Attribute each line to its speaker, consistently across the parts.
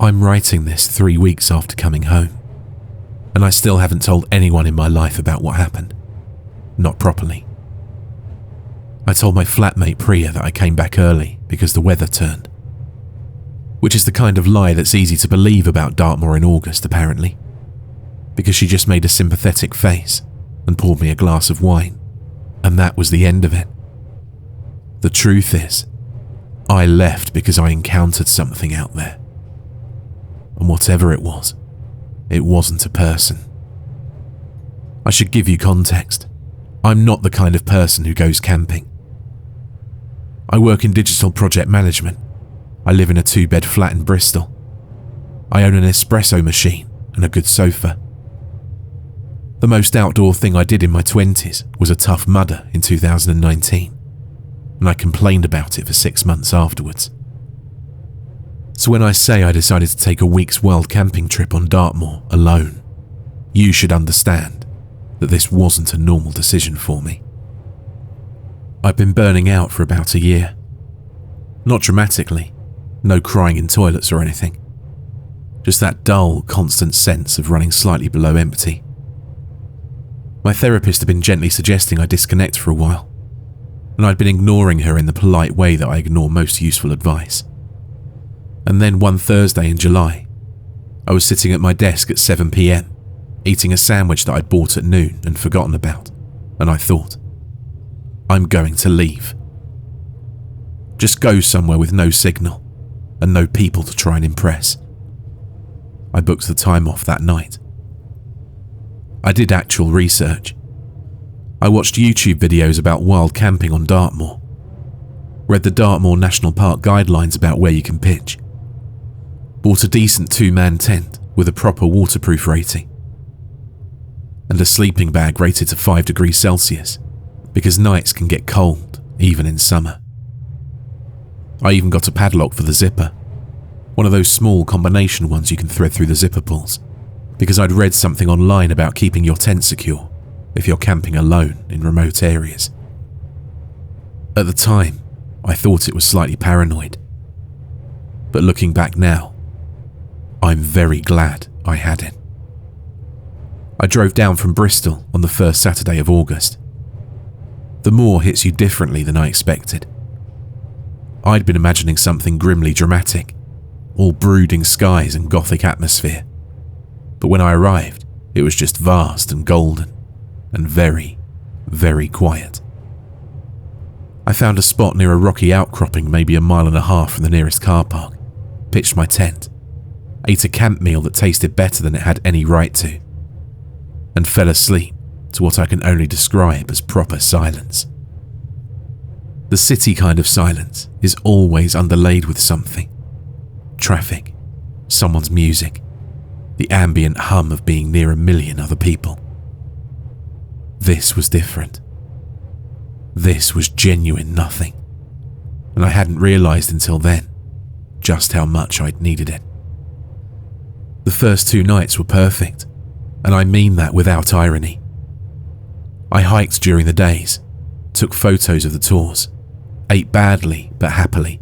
Speaker 1: I'm writing this 3 weeks after coming home, and I still haven't told anyone in my life about what happened. Not properly. I told my flatmate Priya that I came back early because the weather turned. Which is the kind of lie that's easy to believe about Dartmoor in August, apparently. Because she just made a sympathetic face and poured me a glass of wine, and that was the end of it. The truth is, I left because I encountered something out there. And whatever it wasn't a person. I should give you context. I'm not the kind of person who goes camping. I work in digital project management. I live in a 2-bed flat in Bristol. I own an espresso machine and a good sofa. The most outdoor thing I did in my 20s was a Tough Mudder in 2019, and I complained about it for 6 months afterwards. So when I say I decided to take a week's wild camping trip on Dartmoor alone, you should understand that this wasn't a normal decision for me. I've been burning out for about a year. Not dramatically, no crying in toilets or anything. Just that dull, constant sense of running slightly below empty. My therapist had been gently suggesting I disconnect for a while, and I'd been ignoring her in the polite way that I ignore most useful advice. And then one Thursday in July, I was sitting at my desk at 7 p.m, eating a sandwich that I'd bought at noon and forgotten about, and I thought, I'm going to leave. Just go somewhere with no signal and no people to try and impress. I booked the time off that night. I did actual research. I watched YouTube videos about wild camping on Dartmoor, read the Dartmoor National Park guidelines about where you can pitch, bought a decent 2-man tent with a proper waterproof rating, and a sleeping bag rated to 5 degrees Celsius because nights can get cold even in summer. I even got a padlock for the zipper, one of those small combination ones you can thread through the zipper pulls, because I'd read something online about keeping your tent secure if you're camping alone in remote areas. At the time, I thought it was slightly paranoid, but looking back now, I'm very glad I had it. I drove down from Bristol on the first Saturday of August. The moor hits you differently than I expected. I'd been imagining something grimly dramatic, all brooding skies and gothic atmosphere. But when I arrived, it was just vast and golden, and very, very quiet. I found a spot near a rocky outcropping maybe 1.5 miles from the nearest car park, pitched my tent, ate a camp meal that tasted better than it had any right to, and fell asleep to what I can only describe as proper silence. The city kind of silence is always underlaid with something. Traffic, someone's music, the ambient hum of being near 1 million other people. This was different. This was genuine nothing, and I hadn't realised until then just how much I'd needed it. The first 2 nights were perfect, and I mean that without irony. I hiked during the days, took photos of the tours, ate badly but happily,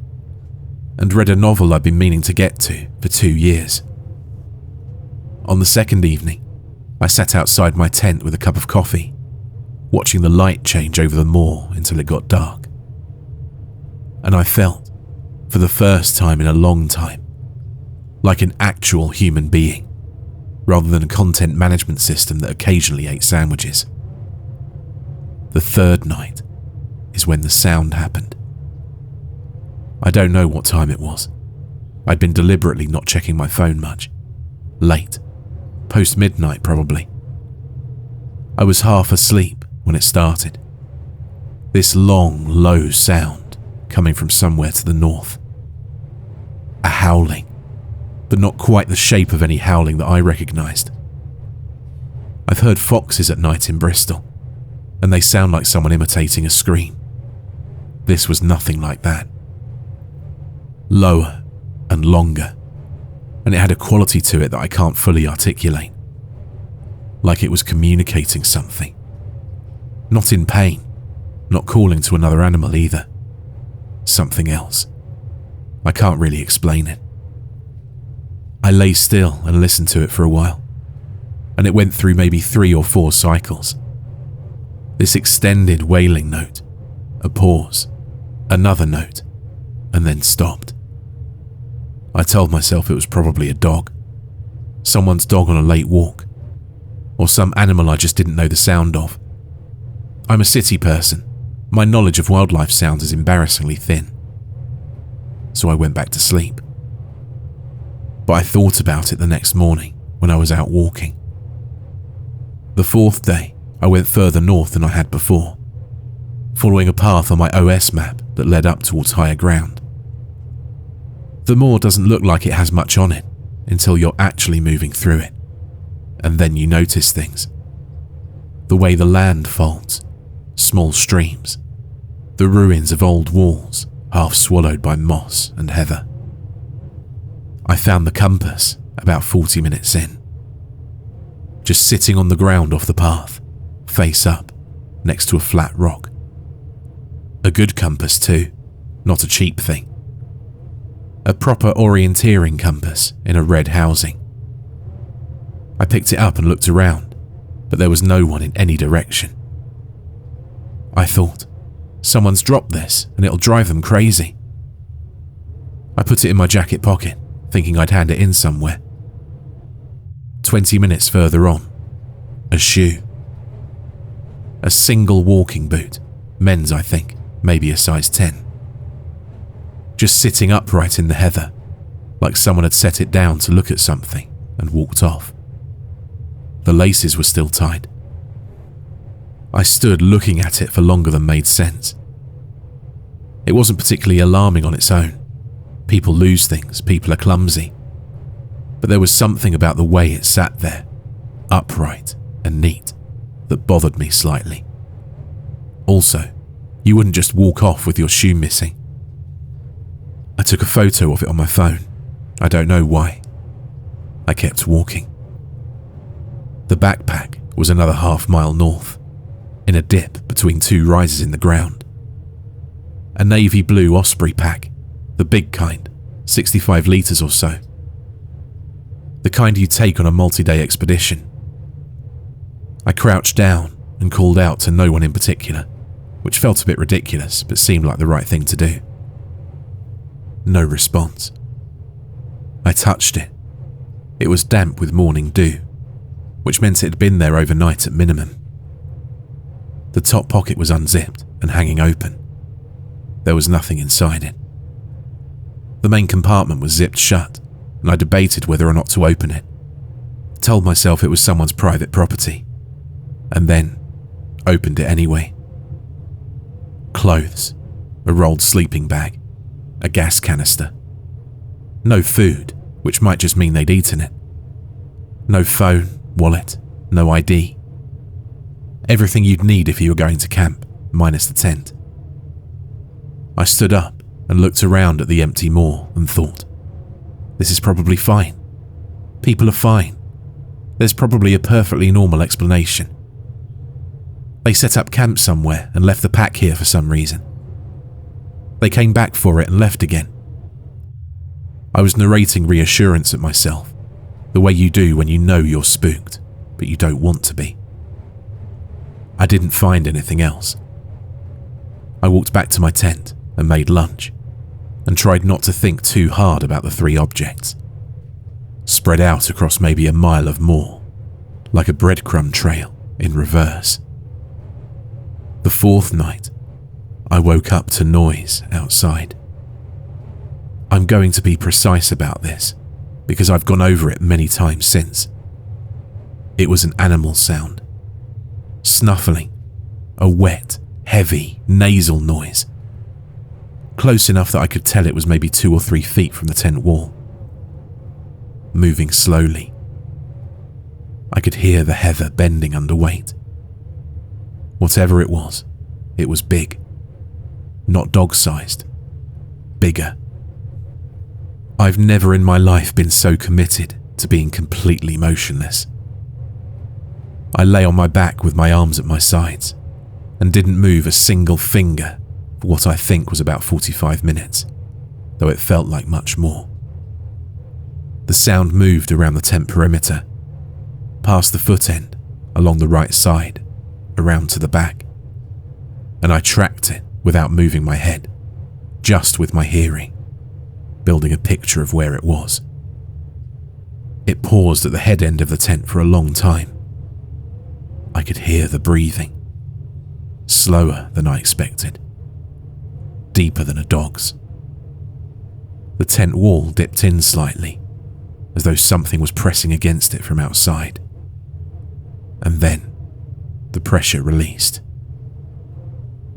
Speaker 1: and read a novel I'd been meaning to get to for 2 years. On the second evening, I sat outside my tent with a cup of coffee, watching the light change over the moor until it got dark. And I felt, for the first time in a long time, like an actual human being, rather than a content management system that occasionally ate sandwiches. The third night is when the sound happened. I don't know what time it was. I'd been deliberately not checking my phone much. Late. Post-midnight, probably. I was half asleep when it started. This long, low sound coming from somewhere to the north. A howling, but not quite the shape of any howling that I recognised. I've heard foxes at night in Bristol, and they sound like someone imitating a scream. This was nothing like that. Lower and longer, and it had a quality to it that I can't fully articulate. Like it was communicating something. Not in pain, not calling to another animal either. Something else. I can't really explain it. I lay still and listened to it for a while, and it went through maybe 3 or 4 cycles. This extended wailing note, a pause, another note, and then stopped. I told myself it was probably a dog, someone's dog on a late walk, or some animal I just didn't know the sound of. I'm a city person. My knowledge of wildlife sounds is embarrassingly thin. So I went back to sleep. But I thought about it the next morning when I was out walking. The 4th day, I went further north than I had before, following a path on my OS map that led up towards higher ground. The moor doesn't look like it has much on it until you're actually moving through it, and then you notice things. The way the land folds, small streams, the ruins of old walls half swallowed by moss and heather. I found the compass about 40 minutes in, just sitting on the ground off the path, face up, next to a flat rock. A good compass too, not a cheap thing. A proper orienteering compass in a red housing. I picked it up and looked around, but there was no one in any direction. I thought, someone's dropped this and it'll drive them crazy. I put it in my jacket pocket, thinking I'd hand it in somewhere. 20 minutes further on, a shoe. A single walking boot, men's I think, maybe a size 10. Just sitting upright in the heather, like someone had set it down to look at something and walked off. The laces were still tied. I stood looking at it for longer than made sense. It wasn't particularly alarming on its own. People lose things, people are clumsy. But there was something about the way it sat there, upright and neat, that bothered me slightly. Also, you wouldn't just walk off with your shoe missing. I took a photo of it on my phone. I don't know why. I kept walking. The backpack was another half-mile north, in a dip between 2 rises in the ground. A navy blue Osprey pack, the big kind, 65 litres or so. The kind you take on a multi-day expedition. I crouched down and called out to no one in particular, which felt a bit ridiculous but seemed like the right thing to do. No response. I touched it. It was damp with morning dew, which meant it had been there overnight at minimum. The top pocket was unzipped and hanging open. There was nothing inside it. The main compartment was zipped shut, and I debated whether or not to open it. Told myself it was someone's private property, and then opened it anyway. Clothes, a rolled sleeping bag, a gas canister. No food, which might just mean they'd eaten it. No phone, wallet, no ID. Everything you'd need if you were going to camp, minus the tent. I stood up and looked around at the empty moor and thought, this is probably fine. People are fine. There's probably a perfectly normal explanation. They set up camp somewhere and left the pack here for some reason. They came back for it and left again. I was narrating reassurance at myself, the way you do when you know you're spooked, but you don't want to be. I didn't find anything else. I walked back to my tent and made lunch, and tried not to think too hard about the 3 objects, spread out across maybe a mile of moor, like a breadcrumb trail in reverse. The 4th night, I woke up to noise outside. I'm going to be precise about this, because I've gone over it many times since. It was an animal sound. Snuffling, a wet, heavy, nasal noise. Close enough that I could tell it was maybe 2 or 3 feet from the tent wall. Moving slowly. I could hear the heather bending under weight. Whatever it was big. Not dog-sized. Bigger. I've never in my life been so committed to being completely motionless. I lay on my back with my arms at my sides and didn't move a single finger for what I think was about 45 minutes, though it felt like much more. The sound moved around the tent perimeter, past the foot end, along the right side, around to the back. And I tracked it without moving my head, just with my hearing, building a picture of where it was. It paused at the head end of the tent for a long time. I could hear the breathing, slower than I expected, deeper than a dog's. The tent wall dipped in slightly, as though something was pressing against it from outside. And then the pressure released.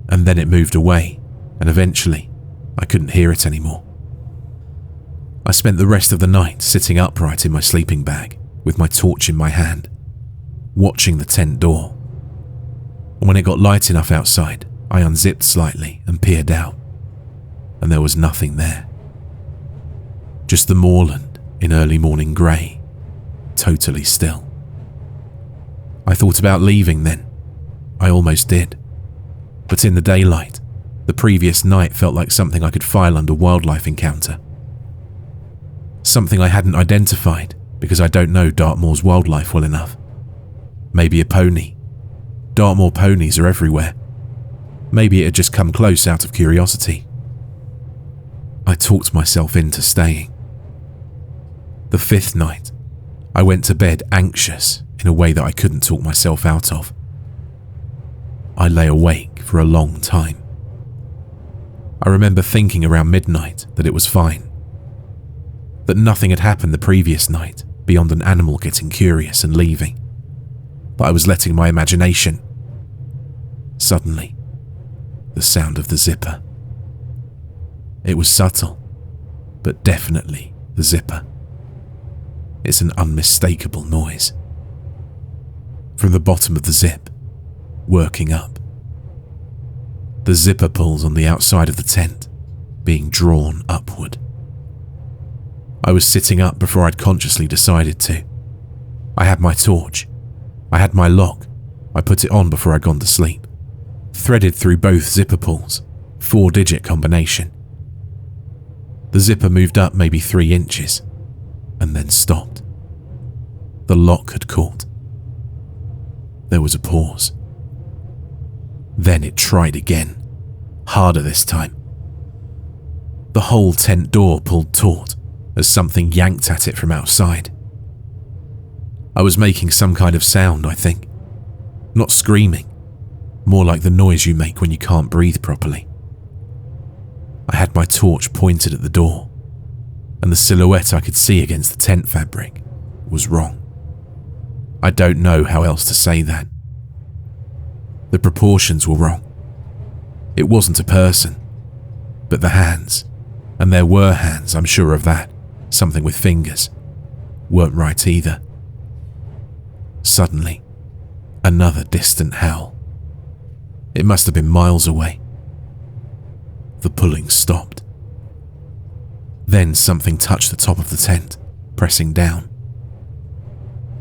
Speaker 1: And then it moved away, and eventually I couldn't hear it anymore. I spent the rest of the night sitting upright in my sleeping bag with my torch in my hand, watching the tent door. And when it got light enough outside, I unzipped slightly and peered out, and there was nothing there. Just the moorland in early morning grey, totally still. I thought about leaving then. I almost did. But in the daylight, the previous night felt like something I could file under wildlife encounter. Something I hadn't identified because I don't know Dartmoor's wildlife well enough. Maybe a pony. Dartmoor ponies are everywhere. Maybe it had just come close out of curiosity. I talked myself into staying. The fifth night, I went to bed anxious in a way that I couldn't talk myself out of. I lay awake for a long time. I remember thinking around midnight that it was fine, that nothing had happened the previous night beyond an animal getting curious and leaving, but I was letting my imagination. Suddenly, the sound of the zipper. It was subtle, but definitely the zipper. It's an unmistakable noise. From the bottom of the zip, working up. The zipper pulls on the outside of the tent, being drawn upward. I was sitting up before I'd consciously decided to. I had my torch. I had my lock. I put it on before I'd gone to sleep. Threaded through both zipper pulls, 4-digit combination. The zipper moved up maybe 3 inches, and then stopped. The lock had caught. There was a pause. Then it tried again, harder this time. The whole tent door pulled taut as something yanked at it from outside. I was making some kind of sound, I think. Not screaming, more like the noise you make when you can't breathe properly. I had my torch pointed at the door, and the silhouette I could see against the tent fabric was wrong. I don't know how else to say that. The proportions were wrong. It wasn't a person, but the hands, and there were hands, I'm sure of that, something with fingers, weren't right either. Suddenly, another distant howl. It must have been miles away. The pulling stopped. Then something touched the top of the tent, pressing down.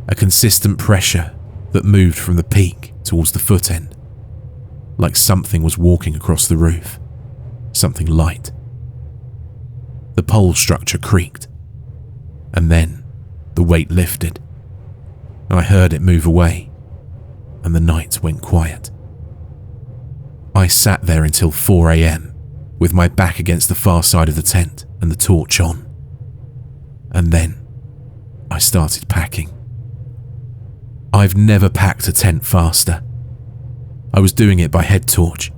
Speaker 1: A consistent pressure that moved from the peak towards the foot end, like something was walking across the roof, something light. The pole structure creaked, and then the weight lifted, and I heard it move away, and the night went quiet. I sat there until 4 a.m, with my back against the far side of the tent and the torch on. And then I started packing. I've never packed a tent faster. I was doing it by head torch,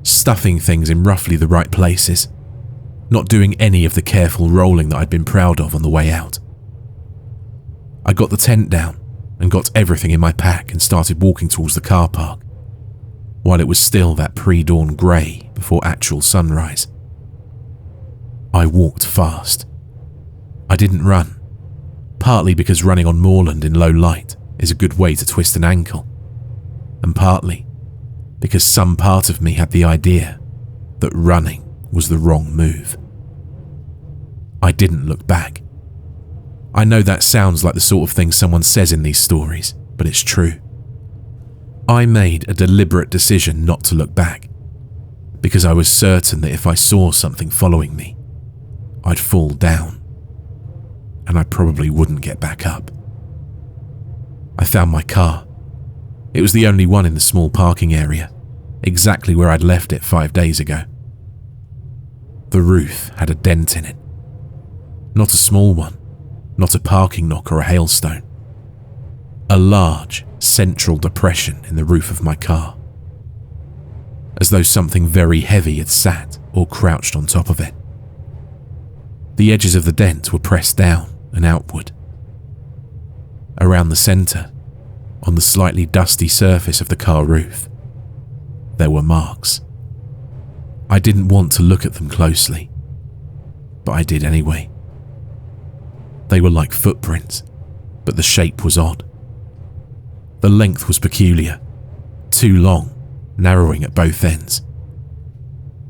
Speaker 1: stuffing things in roughly the right places, not doing any of the careful rolling that I'd been proud of on the way out. I got the tent down and got everything in my pack and started walking towards the car park, while it was still that pre-dawn grey before actual sunrise. I walked fast. I didn't run, partly because running on moorland in low light is a good way to twist an ankle, and partly because some part of me had the idea that running was the wrong move. I didn't look back. I know that sounds like the sort of thing someone says in these stories, but it's true. I made a deliberate decision not to look back, because I was certain that if I saw something following me, I'd fall down. and I probably wouldn't get back up. I found my car. It was the only one in the small parking area, exactly where I'd left it 5 days ago. The roof had a dent in it. Not a small one, not a parking knock or a hailstone. A large, central depression in the roof of my car, as though something very heavy had sat or crouched on top of it. The edges of the dent were pressed down and outward. Around the centre, on the slightly dusty surface of the car roof, there were marks. I didn't want to look at them closely, but I did anyway. They were like footprints, but the shape was odd. The length was peculiar, too long, narrowing at both ends.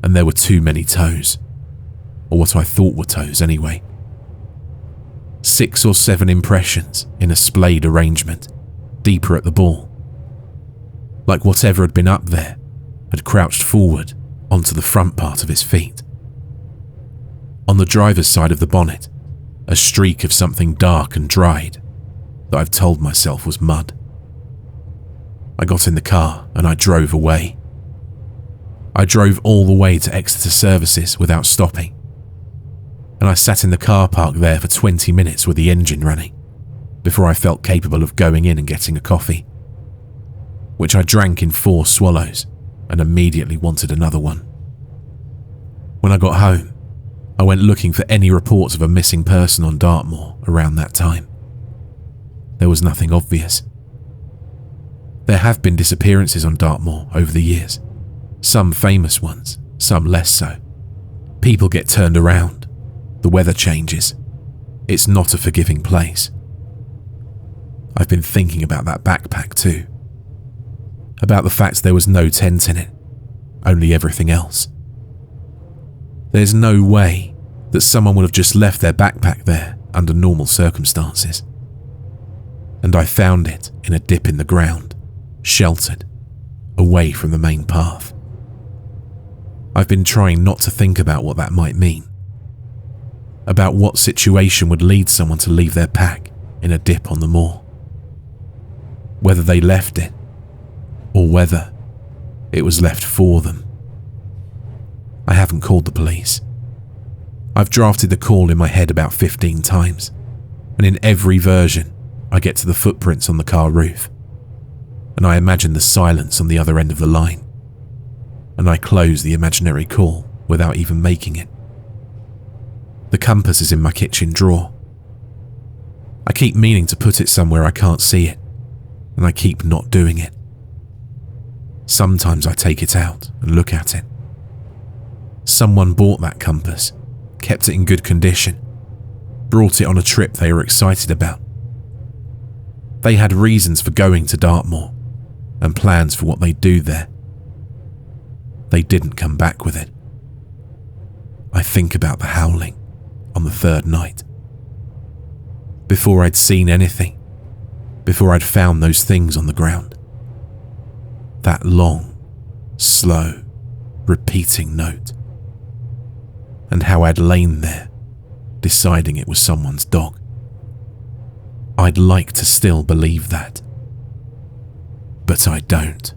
Speaker 1: And there were too many toes, or what I thought were toes anyway. 6 or 7 impressions in a splayed arrangement, deeper at the ball. Like whatever had been up there had crouched forward onto the front part of his feet. On the driver's side of the bonnet, a streak of something dark and dried that I've told myself was mud. I got in the car and I drove away. I drove all the way to Exeter Services without stopping, and I sat in the car park there for 20 minutes with the engine running before I felt capable of going in and getting a coffee, which I drank in 4 swallows and immediately wanted another one. When I got home, I went looking for any reports of a missing person on Dartmoor around that time. There was nothing obvious. There have been disappearances on Dartmoor over the years, some famous ones, some less so. People get turned around, the weather changes. It's not a forgiving place. I've been thinking about that backpack too, about the fact there was no tent in it, only everything else. There's no way that someone would have just left their backpack there under normal circumstances. And I found it in a dip in the ground, sheltered, away from the main path. I've been trying not to think about what that might mean, about what situation would lead someone to leave their pack in a dip on the moor. Whether they left it, or whether it was left for them. I haven't called the police. I've drafted the call in my head about 15 times, and in every version I get to the footprints on the car roof, and I imagine the silence on the other end of the line, and I close the imaginary call without even making it. The compass is in my kitchen drawer. I keep meaning to put it somewhere I can't see it, and I keep not doing it. Sometimes I take it out and look at it. Someone bought that compass, kept it in good condition, brought it on a trip they were excited about. They had reasons for going to Dartmoor and plans for what they'd do there. They didn't come back with it. I think about the howling on the 3rd night. Before I'd seen anything, before I'd found those things on the ground. That long, slow, repeating note. And how I'd lain there, deciding it was someone's dog. I'd like to still believe that, but I don't.